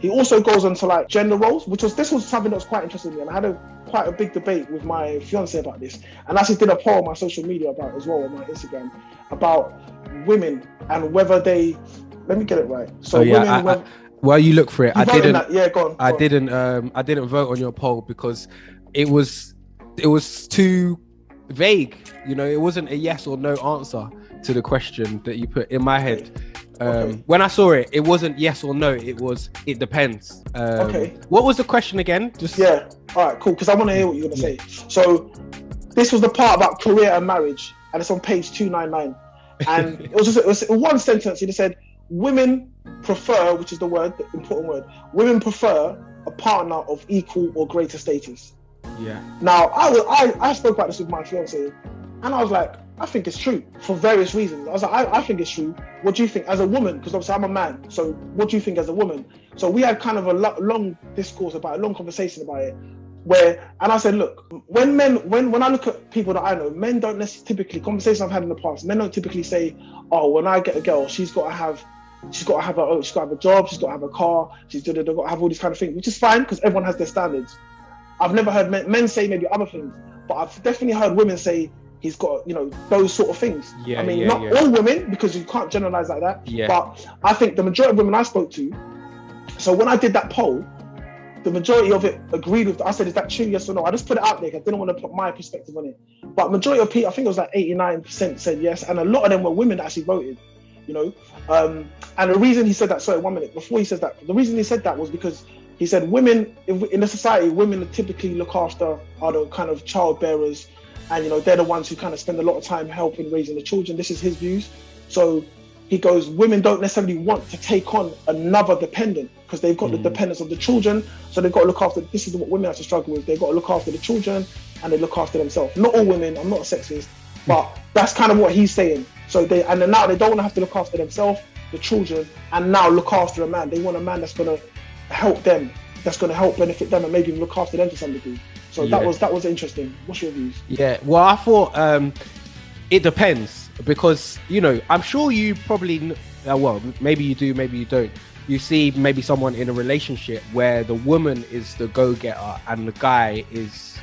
he also goes on to like gender roles, this was something that was quite interesting to me, and I had quite a big debate with my fiance about this, and I actually did a poll on my social media about it as well, on my Instagram, about women and whether they, let me get it right. So while you look for it, I didn't. Go on. I didn't vote on your poll because it was too vague. You know, it wasn't a yes or no answer to the question that you put in my head. When I saw it, it wasn't yes or no. It depends. What was the question again? All right, cool. Because I want to hear what you're gonna say. So this was the part about career and marriage, and it's on page 299. And it was one sentence. It just said, women prefer, which is the important word. Women prefer a partner of equal or greater status. Yeah. Now I spoke about this with my fiance, and I was like, I think it's true for various reasons. I was like, I think it's true. What do you think as a woman? Because obviously I'm a man. So what do you think as a woman? So we had kind of a long discourse about it, a long conversation about it. And I said, look, when I look at people that I know, men don't necessarily typically, conversations I've had in the past, men don't typically say, oh, when I get a girl, she's got to have a job, she's got to have a car, she's got to have all these kind of things, which is fine because everyone has their standards. I've never heard men say maybe other things, but I've definitely heard women say he's got, those sort of things. Not all women, because you can't generalize like that. Yeah. But I think the majority of women I spoke to, so when I did that poll, the majority of it agreed with, I said, is that true, yes or no? I just put it out there, I didn't want to put my perspective on it. But majority of people, I think it was like 89% said yes, and a lot of them were women that actually voted, And the reason he said that, sorry, 1 minute, before he says that, the reason he said that was because he said women, in the society, women typically look after, are the kind of child bearers, and they're the ones who kind of spend a lot of time helping raising the children. This is his views. So he goes, women don't necessarily want to take on another dependent because they've got the dependence of the children. So they've got to look after, this is what women have to struggle with. They've got to look after the children and they look after themselves. Not all women, I'm not a sexist, but that's kind of what he's saying. So now they don't want to have to look after themselves, the children, and now look after a man. They want a man that's going to help them, that's going to help benefit them and maybe look after them to some degree. So that was interesting. What's your views? Yeah, well, I thought it depends because, I'm sure you probably, maybe you do, maybe you don't. You see maybe someone in a relationship where the woman is the go-getter and the guy is,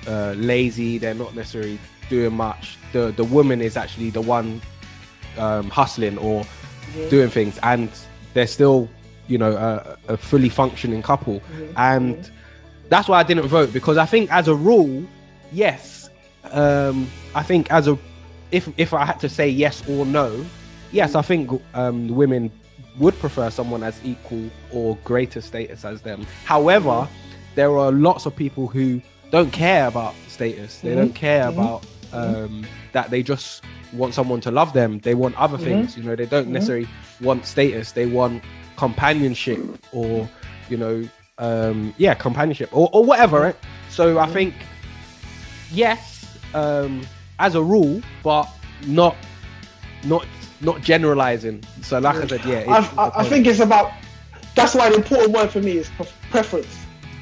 lazy. They're not necessarily doing much. The woman is actually the one hustling or doing things, and they're still, a fully functioning couple. And that's why I didn't vote, because I think as a rule, yes. I think if I had to say yes or no, yes, I think women would prefer someone as equal or greater status as them. However, there are lots of people who don't care about status. They don't care about that. They just want someone to love them. They want other things. They don't necessarily want status. They want companionship or companionship or whatever, right? So I think yes, as a rule, but not generalizing. So like I said, I think it's about, that's why the important word for me is preference.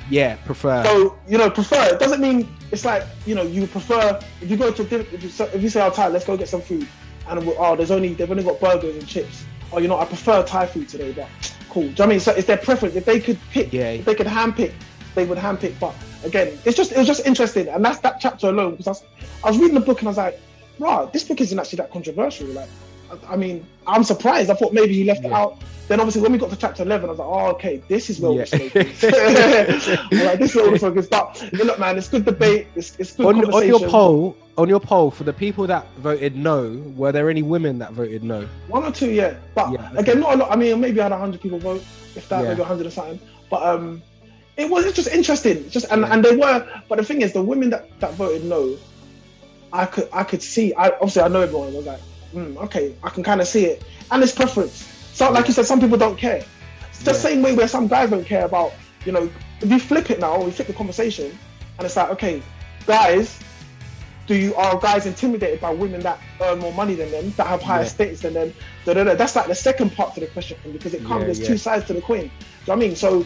Yeah, prefer. So prefer, it doesn't mean it's like you prefer, if you go to if you say, oh, Ty, let's go get some food, and they've only got burgers and chips. Oh, I prefer Thai food today, but cool. Do you know what I mean? So it's their preference. If they could pick, if they could handpick, they would handpick. But again, it was just interesting, and that's that chapter alone. Because I was reading the book and I was like, wow, this book isn't actually that controversial. Like, I mean, I'm surprised. I thought maybe he left it out. Then obviously when we got to chapter 11, I was like, oh, okay, this is where we're focusing. Like, this is where we're focused. But look, man, it's good debate. It's good conversation. On your poll, for the people that voted no, were there any women that voted no? One or two, yeah. But again, not a lot. I mean, maybe I had 100 people vote, if that, maybe 100 or something. But it's just interesting. And they were. But the thing is, the women that voted no, I could see. Obviously, I know everyone. I was like, okay, I can kind of see it. And it's preference. So, like you said, some people don't care. It's the same way where some guys don't care about, if you flip it now, we flip the conversation, and it's like, okay, guys, are guys intimidated by women that earn more money than them, that have higher status than them? That's like the second part to the question, because it comes, there's two sides to the coin. Do you know what I mean? So,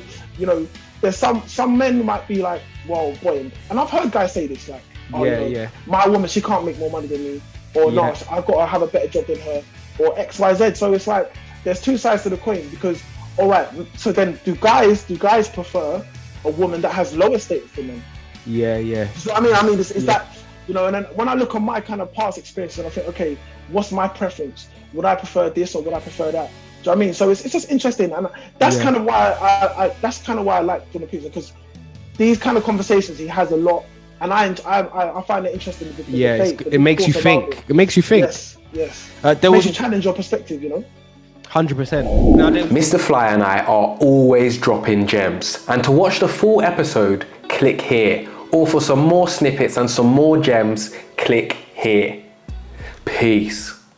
there's some men who might be like, well, boy, and I've heard guys say this, like, my woman, she can't make more money than me, or no, I've got to have a better job than her, or X, Y, Z. So it's like, there's two sides to the coin, because all right, so then do guys prefer a woman that has lower status than them? Yeah. So I mean, is that, you know? And then when I look on my kind of past experiences, I think, okay, what's my preference? Would I prefer this or would I prefer that? Do you know what I mean? So it's just interesting, and that's kind of why I like Jordan Peterson, because these kind of conversations he has a lot, and I find it interesting. The debate, it makes you think. It makes you think. Yes. Makes you challenge your perspective, you know. 100%. Mr. Fly and I are always dropping gems, and to watch the full episode, click here, or for some more snippets and some more gems, click here. Peace.